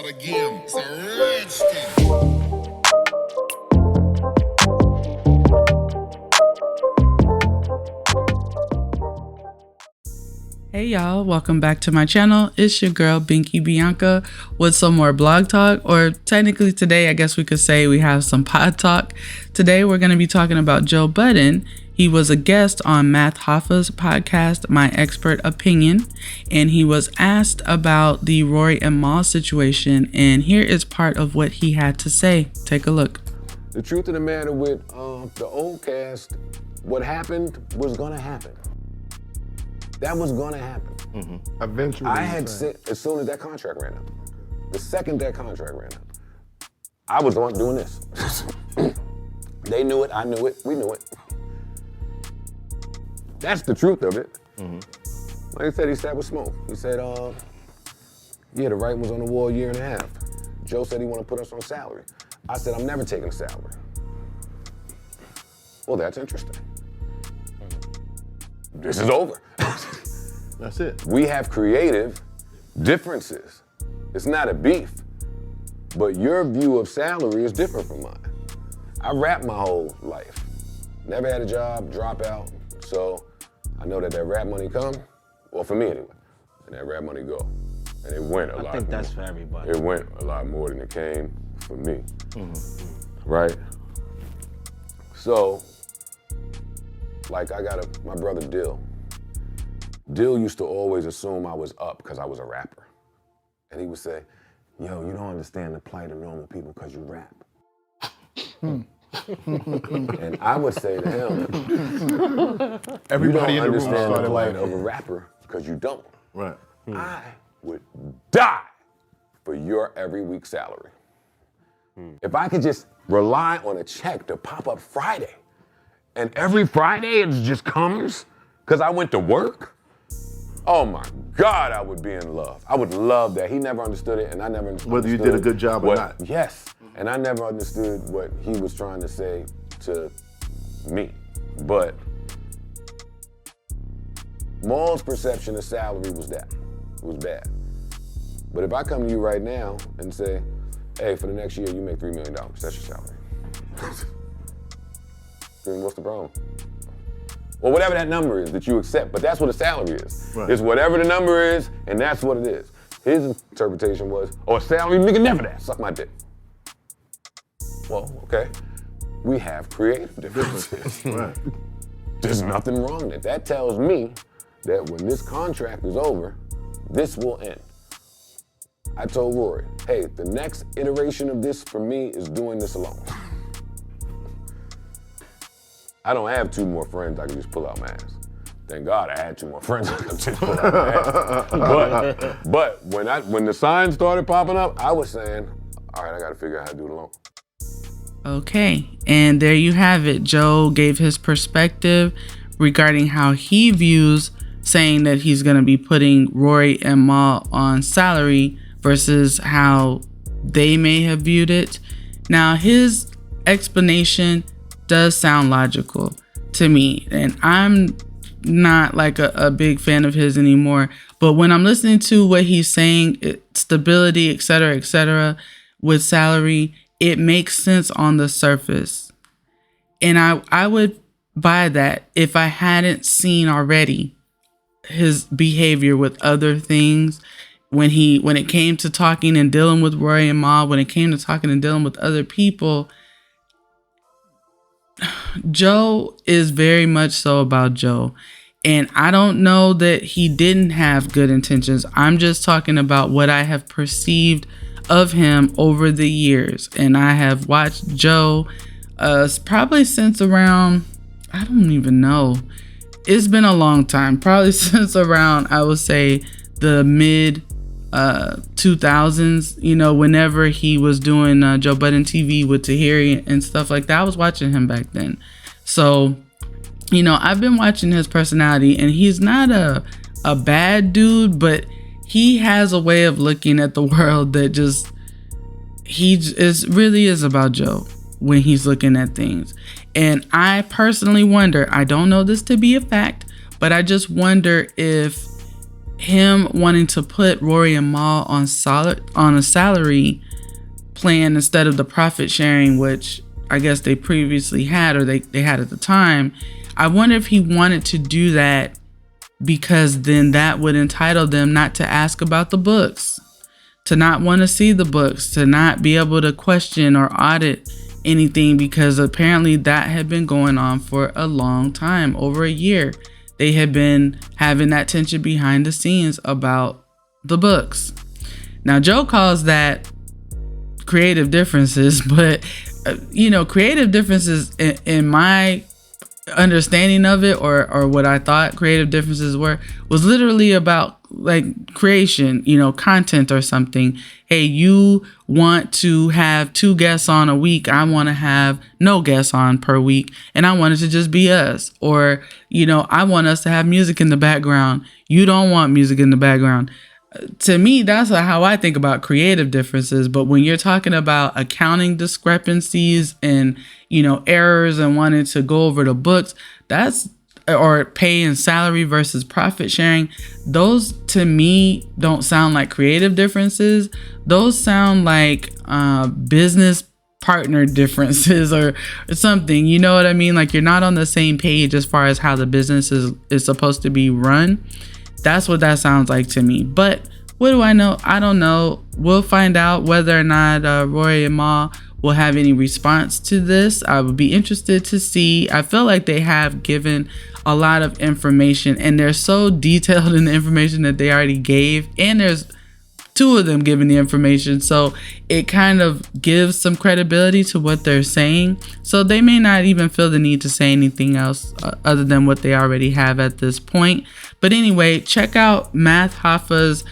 start again. It's a redskin. Hey y'all, welcome back to my channel. It's your girl BinkiBianca with some more blog talk, or technically today I guess we could say we have some pod talk. Today we're going to be talking about Joe Budden. He was a guest on Matt Hoffa's podcast, My Expert Opinion, and he was asked about the Rory and Mal situation, and here is part of what he had to say. Take a look. The truth of the matter with the old cast, what happened was going to happen. That was going to happen. Mm-hmm. Eventually. I had sent, as soon as that contract ran out, the second that contract ran out, I was the one doing this. They knew it, I knew it, we knew it. That's the truth of it. Mm-hmm. Like I said, he sat with Smoke. He said, yeah, the writing was on the wall a year and a half. Joe said he wanted to put us on salary. I said, I'm never taking a salary. Well, that's interesting. This is over. That's it. We have creative differences. It's not a beef, but your view of salary is different from mine. I rap my whole life. Never had a job, drop out. So I know that rap money come, well for me anyway, and that rap money go. And it went a lot more. I think that's for everybody. It went a lot more than it came for me, right? So, like I got my brother Dill. Dill used to always assume I was up because I was a rapper. And he would say, yo, you don't understand the plight of normal people because you rap. And I would say to him, everybody you don't in the room understand the started plight laughing. of a rapper because you don't. Right. I would die for your every week salary. If I could just rely on a check to pop up Friday, and every Friday it just comes because I went to work, oh my God, I would be in love. I would love that. He never understood it, and I never understood Whether you did a good job or not. Yes, and I never understood what he was trying to say to me. But Maul's perception of salary was bad. But if I come to you right now and say, hey, for the next year, you make $3 million, that's your salary. Then what's the problem? Well, whatever that number is that you accept, but that's what a salary is. Right. It's whatever the number is, and that's what it is. His interpretation was, oh, a salary, nigga, never that, suck my dick. Well, okay, we have creative differences. Right. There's nothing wrong with it. That tells me that when this contract is over, this will end. I told Rory, hey, the next iteration of this for me is doing this alone. I don't have two more friends I can just pull out my ass. Thank God I had two more friends I could just pull out my ass. But when the signs started popping up, I was saying, all right, I gotta figure out how to do it alone. Okay, and there you have it. Joe gave his perspective regarding how he views saying that he's going to be putting Rory and Mal on salary versus how they may have viewed it. Now, his explanation does sound logical to me, and I'm not like a big fan of his anymore. But when I'm listening to what he's saying, stability, etc., with salary, it makes sense on the surface. And I would buy that if I hadn't seen already his behavior with other things. When it came to talking and dealing with Rory and Mal, when it came to talking and dealing with other people, Joe is very much so about Joe. And I don't know that he didn't have good intentions. I'm just talking about what I have perceived of him over the years. And I have watched Joe probably since around, I don't even know. It's been a long time, probably since around, I would say, the mid 2000s, whenever he was doing Joe Budden TV with Tahiri and stuff like that. I was watching him back then. So, I've been watching his personality, and he's not a bad dude, but he has a way of looking at the world that really is about Joe when he's looking at things. And I personally wonder, I don't know this to be a fact, but I just wonder if him wanting to put Rory and Mal on a salary plan instead of the profit sharing, which I guess they previously had, or they had at the time. I wonder if he wanted to do that because then that would entitle them not to ask about the books, to not want to see the books, to not be able to question or audit anything, because apparently that had been going on for a long time, over a year. They had been having that tension behind the scenes about the books. Now, Joe calls that creative differences, but creative differences in my understanding of it, or what I thought creative differences was literally about like creation, content or something. Hey, you want to have 2 guests on a week. I want to have no guests on per week, and I want it to just be us. Or, I want us to have music in the background. You don't want music in the background. To me, that's how I think about creative differences. But when you're talking about accounting discrepancies and, errors and wanting to go over the books, or pay and salary versus profit sharing, those to me don't sound like creative differences. Those sound like business partner differences or something. You know what I mean? Like, you're not on the same page as far as how the business is supposed to be run. That's what that sounds like to me. But what do I know? I don't know. We'll find out whether or not Rory and Mal will have any response to this. I would be interested to see. I feel like they have given a lot of information, and they're so detailed in the information that they already gave. And there's 2 of them giving the information. So it kind of gives some credibility to what they're saying. So they may not even feel the need to say anything else other than what they already have at this point. But anyway, check out Math Hoffa's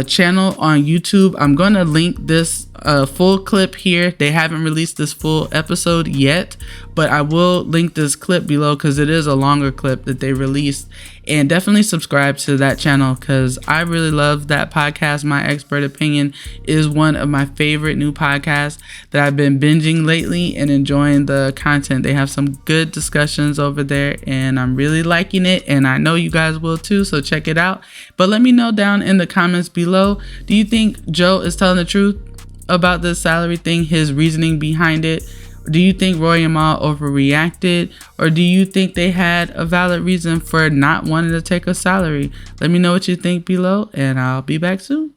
channel on YouTube. I'm going to link this full clip here. They haven't released this full episode yet, but I will link this clip below because it is a longer clip that they released. And definitely subscribe to that channel because I really love that podcast. My Expert Opinion is one of my favorite new podcasts that I've been binging lately and enjoying the content. They have some good discussions over there and I'm really liking it, and I know you guys will too, so check it out. But let me know down in the comments below, do you think Joe is telling the truth about this salary thing, his reasoning behind it? Do you think Rory and Mal overreacted, or do you think they had a valid reason for not wanting to take a salary? Let me know what you think below, and I'll be back soon.